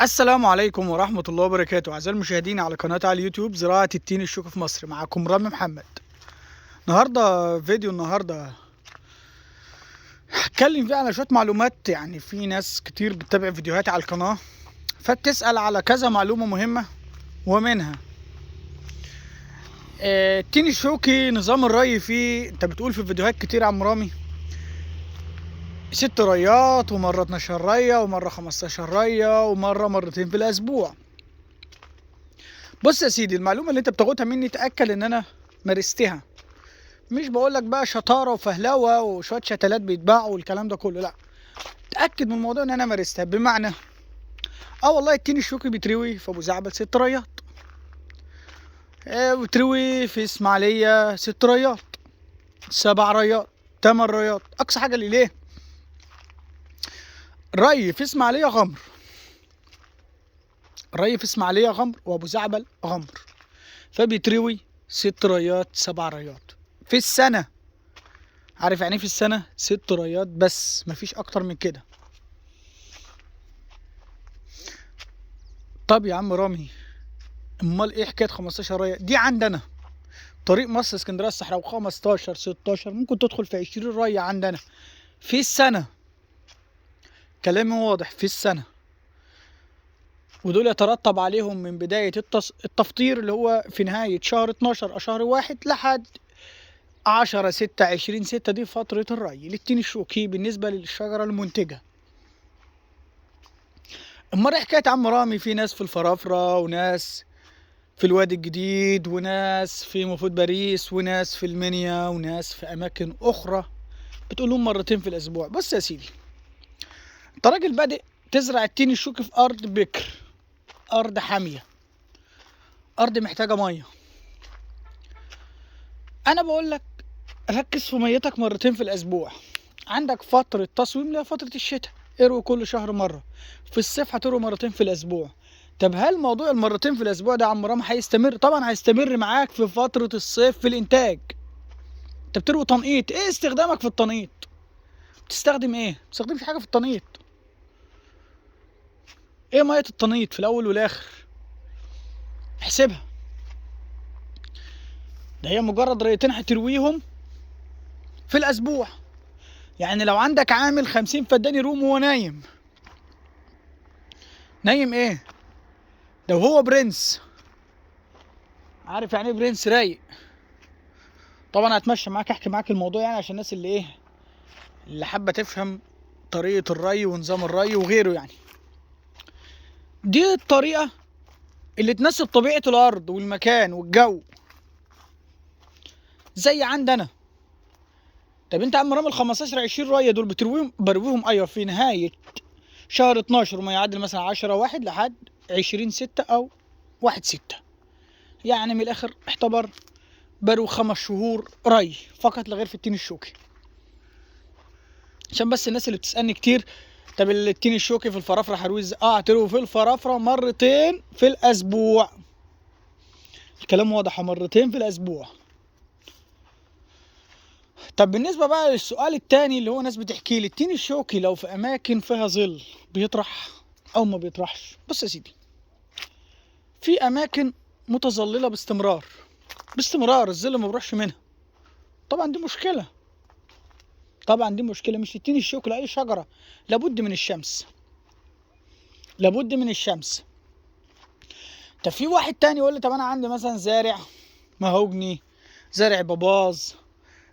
السلام عليكم ورحمة الله وبركاته أعزائي المشاهدين على قناة على اليوتيوب زراعة التين الشوكي في مصر. معكم رامي محمد. النهاردة هتكلم فيه على شوية معلومات. يعني في ناس كتير بتتابع فيديوهاتي على القناة فبتسأل على كذا معلومة مهمة، ومنها التين الشوكي نظام الري فيه. انت بتقول في فيديوهات كتير يا عم رامي 6 ريات ومرة 12 رية ومرة 15 رية ومرة مرتين في الأسبوع. بص يا سيدي، المعلومة اللي انت بتاخدها مني تأكد ان انا مارستها. مش بقولك بقى شطارة وفهلوة وشوية شتلات بيتباعوا والكلام ده كله، لا، تأكد من الموضوع ان انا مارستها. بمعنى والله التين الشوكي بيتروي في ابو زعبل 6 ريات، بيتروي في اسماعيلية 6 ريات، 7 ريات، 8 ريات، اقصى حاجة اللي ليه ري في اسماعيلية غمر. ري في اسماعيلية غمر وابو زعبل غمر، فبيتروي 6 ريات 7 ريات في السنة. عارف يعني ايه في السنة؟ 6 ريات بس، مفيش اكتر من كده. طب يا عم رامي، امال ايه حكاية 15 رية دي؟ عندنا طريق مصر اسكندرية الصحراء 15 16 ممكن تدخل في 20 رية عندنا في السنة. كلامي واضح، في السنة. ودول يترتب عليهم من بداية التفطير اللي هو في نهاية شهر 12 أو شهر 1 لحد 10 6 20 6. دي فترة الري للتين الشوكي بالنسبة للشجرة المنتجة. امال ايه حكاية يا عم رامي؟ في ناس في الفرافرة، وناس في الوادي الجديد، وناس في مفود باريس، وناس في المنيا، وناس في أماكن أخرى بتقول لهم مرتين في الأسبوع. بص يا سيدي، أنت راجل بادئ تزرع التين الشوكي في أرض بكر، أرض حامية، أرض محتاجة مية. أنا بقول لك ركز في ميتك مرتين في الأسبوع. عندك فترة تصويم اللي هي فترة الشتاء، اروي كل شهر مرة. في الصيف هتروي مرتين في الأسبوع. طب هل موضوع المرتين في الأسبوع ده يا عم رام هيستمر؟ طبعا هيستمر معاك في فترة الصيف في الإنتاج. أنت بتروي تنقيط، إيه استخدامك في التنقيط؟ بتستخدم إيه؟ ما بتستخدمش حاجة في التنقيط. إيه مية التنقيط في الأول والآخر؟ احسبها. ده هي مجرد ريتين هترويهم في الأسبوع. يعني لو عندك عامل 50 فدان يروم وهو نايم، نايم إيه؟ لو هو برنس، عارف يعني ايه برنس؟ رايق. طبعا هتمشى معاك احكي معاك الموضوع يعني عشان الناس اللي اللي حابه تفهم طريقه الري ونظام الري وغيره. يعني دي الطريقه اللي تناسب طبيعه الارض والمكان والجو زي عندنا. طب انت يا عم رامي ال 15 20 ريه دول برويهم ايوه في نهايه شهر 12 وما يعادل مثلا 10 1 لحد 20 6 او 1 6. يعني من الاخر اعتبر برو 5 شهور ري فقط لا غير في التين الشوكي. عشان بس الناس اللي بتسألني كتير، طب التين الشوكي في الفرافرة هروز؟ هتروي في الفرافرة مرتين في الأسبوع. الكلام واضح، مرتين في الأسبوع. طب بالنسبة بقى للسؤال التاني اللي هو ناس بتحكي لي التين الشوكي لو في أماكن فيها ظل بيطرح أو ما بيطرحش؟ بص يا سيدي، في أماكن متظللة باستمرار، باستمرار الظل ما بيروحش منها. طبعا دي مشكلة، طبعا دي مشكلة. مش التين الشوكي، لأي شجرة لابد من الشمس، لابد من الشمس. طب في واحد تاني يقول لي طب انا عندي مثلا زارع مهوجني، زارع باباز،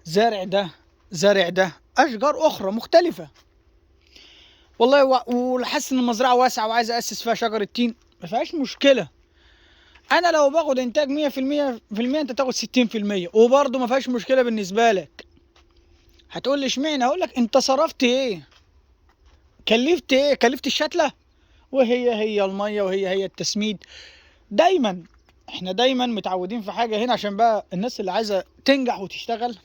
زارع ده، زارع ده، اشجار اخرى مختلفه، والله وحاسس ان المزرعه واسعه وعايز اسس فيها شجره تين، ما فيهاش مشكله. انا لو باخد انتاج 100% انت تاخد 60%، وبرضه ما فيهاش مشكله بالنسبه لك. هتقول لي اشمعنى؟ هقول لك انت صرفت ايه، كلفت ايه؟ كلفت الشتله، وهي الميه، وهي التسميد. دايما احنا دايما متعودين في حاجه هنا عشان بقى الناس اللي عايزه تنجح وتشتغل.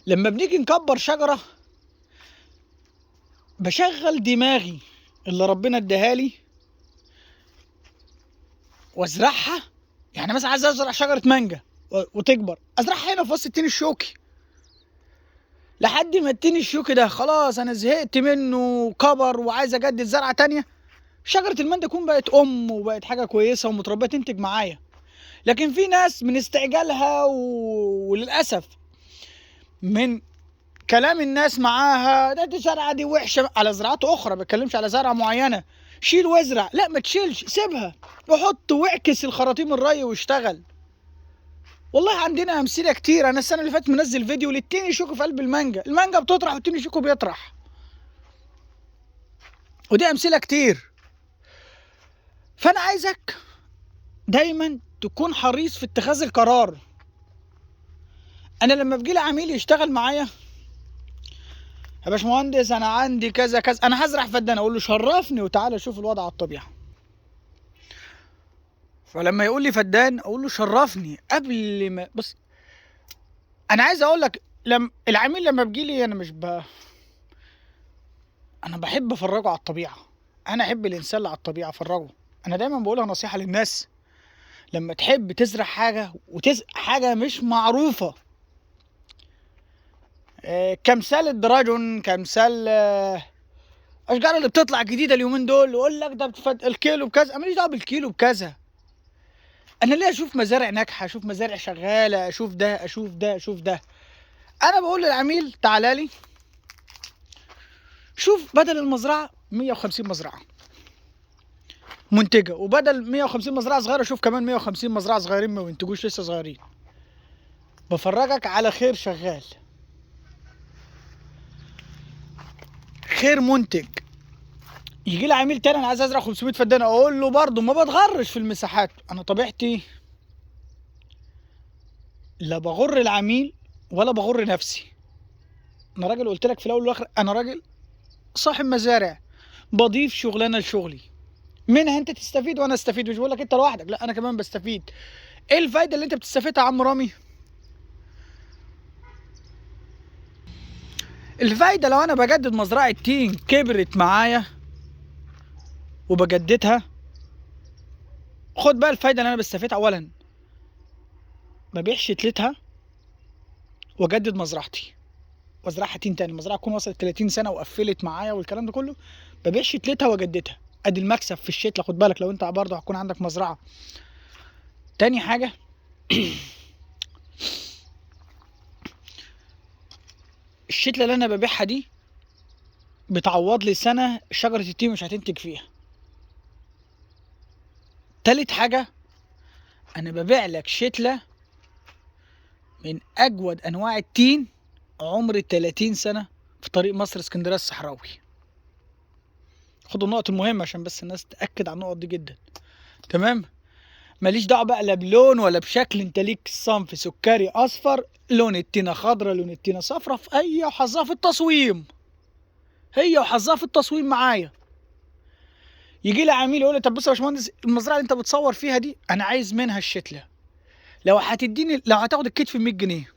لما بنيجي نكبر شجره بشغل دماغي اللي ربنا اداهالي وازرعها. يعني مثلا عايز ازرع شجره مانجا وتكبر، ازرعها هنا في وسط التين الشوكي. لحد ما التين الشوكي ده خلاص انا زهقت منه كبر وعايز اجدد زرعه تانية، شجره المانجا تكون بقت وبقت حاجه كويسه ومتربيه تنتج معايا. لكن في ناس من استعجالها وللاسف من كلام الناس معاها دي زرعه دي وحشه على زراعات اخرى، ما بتكلمش على زرعه معينه، شيل وازرع. لا ما تشيلش، سيبها وحط واعكس الخراطيم الري واشتغل. والله عندنا امثله كتير. انا السنه اللي فاتت منزل فيديو للتين الشوكي في قلب المانجا، المانجا بتطرح والتين الشوكي بيطرح، ودي امثله كتير. فانا عايزك دايما تكون حريص في اتخاذ القرار. انا لما بيجي لي عميل يشتغل معايا، يا باشمهندس انا عندي كذا كذا، انا هزرع فدان، اقول له شرفني وتعالى شوف الوضع على الطبيعه. فلما يقول لي فدان اقول له شرفني قبل ما بص. انا عايز اقول لك العميل لما بيجي لي انا مش انا بحب افرجه على الطبيعه. انا احب الانسان اللي على الطبيعه افرجه. انا دايما بقولها نصيحه للناس، لما تحب تزرع حاجه حاجه مش معروفه، كمثال الدراجون، كمثال اشجار اللي بتطلع جديده اليومين دول، يقول لك ده الكيلو بكذا. انا ماليش دعوه بالكيلو بكذا، انا ليه اشوف مزارع ناجحه، اشوف مزارع شغاله، اشوف ده اشوف ده اشوف ده. انا بقول للعميل تعالى لي شوف بدل المزرعه 150 مزرعه منتجه، وبدل 150 مزرعه صغيره شوف كمان 150 مزرعه صغيرين ما بينتجوش لسه صغيرين. بفرجك على خير شغال، خير منتج. يجي لي عميل تاني انا عايز ازرع 500 فدان، اقول له برضه ما بتغرش في المساحات. انا طبيعتي لا بغر العميل ولا بغر نفسي. انا راجل قلت لك في الاول والاخر، انا راجل صاحب مزارع، بضيف شغلانه لشغلي، منها انت تستفيد وانا استفيد. مش بقول لك انت لوحدك، لا انا كمان بستفيد. ايه الفايده اللي انت بتستفيدها يا عم رامي؟ الفايده لو انا بجدد مزرعه تين كبرت معايا وبجددها، خد بقى الفايده اللي انا بستفيدها. اولا ببيع شتلتها واجدد مزرعتي وازرعها تين تاني. المزرعه تكون وصلت 30 سنه وقفلت معايا والكلام ده كله، ببيع شتلتها واجددها. ادي المكسب في الشتله. خد بالك لو انت برضه هتكون عندك مزرعه. تاني حاجه الشتله اللي انا ببيعها دي بتعوض لي سنه شجره التين مش هتنتج فيها. تالت حاجه انا ببيع لك شتله من اجود انواع التين، عمر 30 سنه في طريق مصر اسكندريه الصحراوي. خدوا النقط المهمه عشان بس الناس تاكد على النقط دي جدا. تمام؟ ماليش دعوه بقى لا بلون ولا بشكل. انت ليك صنف سكري اصفر، لون التينه خضراء، لون التينه صفراء، في هي وحظها في التصويم. هي وحظها في التصويم معايا. يجي لي عميل يقول لي طب بص يا باشمهندس، المزرعه اللي انت بتصور فيها دي انا عايز منها الشتله، لو هتاخد الكتف 100 جنيه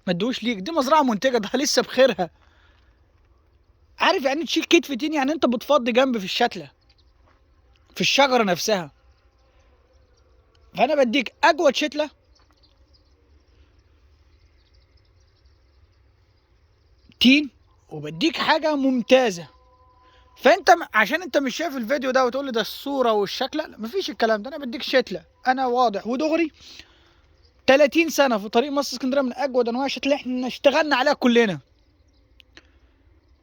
ما ادوش ليك، دي مزرعه منتجه ده لسه بخيرها. عارف يعني تشيل كتف تين؟ يعني انت بتفضي جنب في الشتله في الشجره نفسها. فانا بديك اجود شتله تين وبديك حاجه ممتازه. فانت عشان انت مش شايف الفيديو ده وتقول لي ده الصوره والشكل، لا مفيش الكلام ده. انا بديك شتله، انا واضح ودغري. 30 سنه في طريق مصر اسكندريه، من اجود انواع الشتله احنا اشتغلنا عليها كلنا.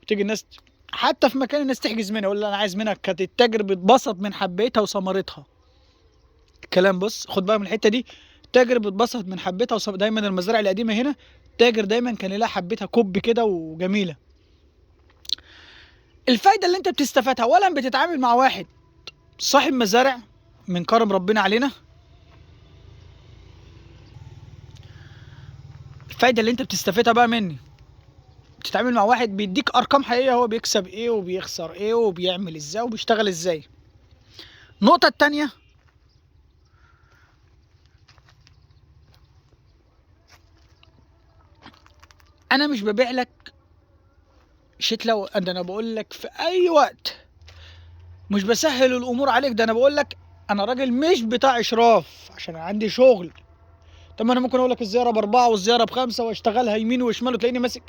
تيجي الناس حتى في مكان الناس تحجز منها، يقول انا عايز منها، كانت التاجر بيتبسط من حبيتها وثمرتها. الكلام بص خد بقى من الحته دي، التاجر بيتبسط من حبيتها دايما المزارع القديمه هنا التاجر دايما كان يلاقي حبيتها كوب كده وجميله. الفايده اللي انت بتستفادها، اولا بتتعامل مع واحد صاحب مزارع من كرم ربنا علينا. الفايده اللي انت بتستفيدها بقى مني، بتتعامل مع واحد بيديك ارقام حقيقيه، هو بيكسب ايه وبيخسر ايه وبيعمل ازاي وبيشتغل ازاي. النقطه التانيه، انا مش ببيع لك شتله ده انا بقول لك في اي وقت مش بسهل الامور عليك. ده انا بقول لك انا راجل مش بتاع اشراف عشان عندي شغل. طب ما انا ممكن اقول لك الزياره باربعه والزياره بخمسه واشتغلها يمين وشمال وتلاقيني ماسك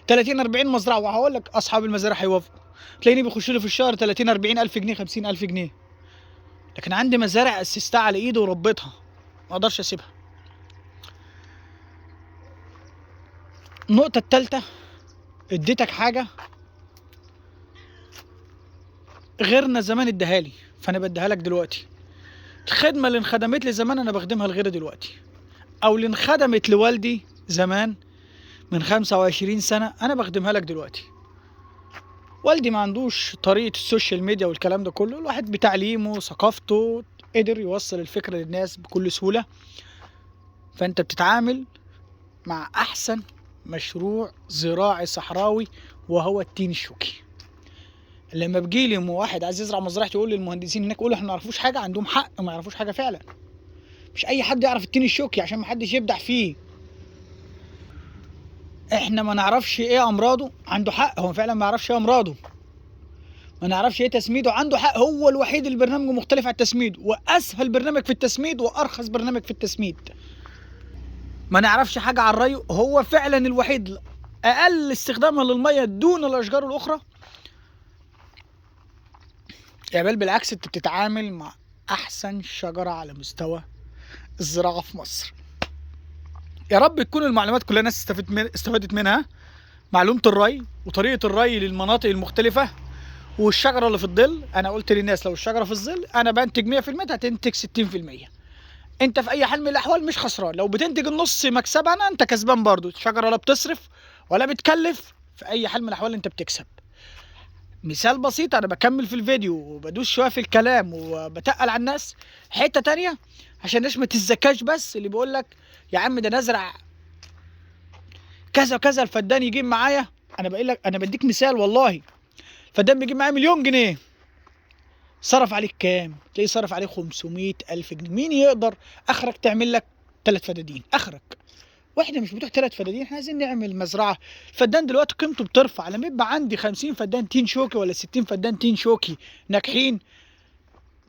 30 40 مزرعه، وهقول لك اصحاب المزارع هيوافقوا، تلاقيني بيخش لي في الشهر 30 40 الف جنيه 50 الف جنيه. لكن عندي مزارع اسستها على ايدي وربيتها، ما اقدرش اسيبها. النقطه الثالثه، اديتك حاجه غيرنا زمان اداها لي، فانا بديها لك دلوقتي. الخدمه اللي انخدمت لي زمان انا بخدمها لغيري دلوقتي، او اللي انخدمت لوالدي زمان من 25 سنه انا بخدمها لك دلوقتي. والدي ما عندوش طريقه السوشيال ميديا والكلام ده كله، الواحد بتعليمه وثقافته قدر يوصل الفكره للناس بكل سهوله. فانت بتتعامل مع احسن مشروع زراعي صحراوي وهو التين الشوكي. لما بيجيلي واحد عايز يزرع مزرعتي يقول للمهندسين هناك يقولوا احنا ما نعرفوش حاجه، عندهم حق ما يعرفوش حاجه فعلا. مش اي حد يعرف التين الشوكي عشان ما حدش يبدع فيه. احنا ما نعرفش ايه امراضه، عنده حق، هو فعلا ما يعرفش ايه امراضه. ما نعرفش ايه تسميده، عنده حق، هو الوحيد اللي برنامجه مختلف عن التسميد، واسهل برنامج في التسميد وارخص برنامج في التسميد. ما نعرفش حاجه عن الري، هو فعلا الوحيد اقل استخداما للميه دون الاشجار الاخرى. يا بل بالعكس، انت بتتعامل مع احسن شجره على مستوى الزراعه في مصر. يا رب تكون المعلومات كلها الناس استفادت منها. معلومه الري وطريقه الري للمناطق المختلفه والشجره اللي في الظل. انا قلت للناس لو الشجره في الظل انا بنتج 100%، هتنتج 60%. انت في اي حال من الاحوال مش خسران، لو بتنتج النص مكسبنا انت كسبان برضو. الشجره لا بتصرف ولا بتكلف، في اي حال من الاحوال انت بتكسب. مثال بسيط، انا بكمل في الفيديو وبدوس شويه في الكلام وبتقل على الناس حته تانية عشان الناس ما تتزكاش، بس اللي بيقول لك يا عم ده نزرع كذا كذا الفدان يجيب معايا. انا بقول لك، انا بديك مثال والله، الفدان بيجيب معايا مليون جنيه، صرف عليك كام؟ تلاقيه صرف عليك 500 الف جنيه. مين يقدر اخرك تعمل لك 3 فدادين؟ اخرك واحده مش بتوع 3 فدادين. احنا عايزين نعمل مزرعه. الفدان دلوقتي قيمته بترفع، لما يبقى عندي 50 فدان تين شوكي ولا 60 فدان تين شوكي ناجحين،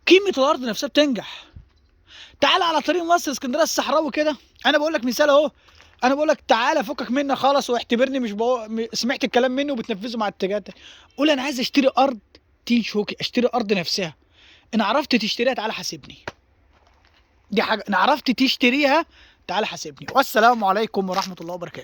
قيمه الارض نفسها بتنجح. تعال على طريق مصر اسكندريه الصحراوي كده، انا بقول لك مثال اهو. انا بقول لك تعالى فكك مني خالص واعتبرني مش سمعت الكلام مني وبتنفذه مع اتجاهات. قول انا عايز اشتري ارض تين شوكي، اشتري ارض نفسها. ان عرفت تشتريها تعالى حاسبني، دي حاجه. ان عرفت تشتريها تعالى حاسبني. والسلام عليكم ورحمه الله وبركاته.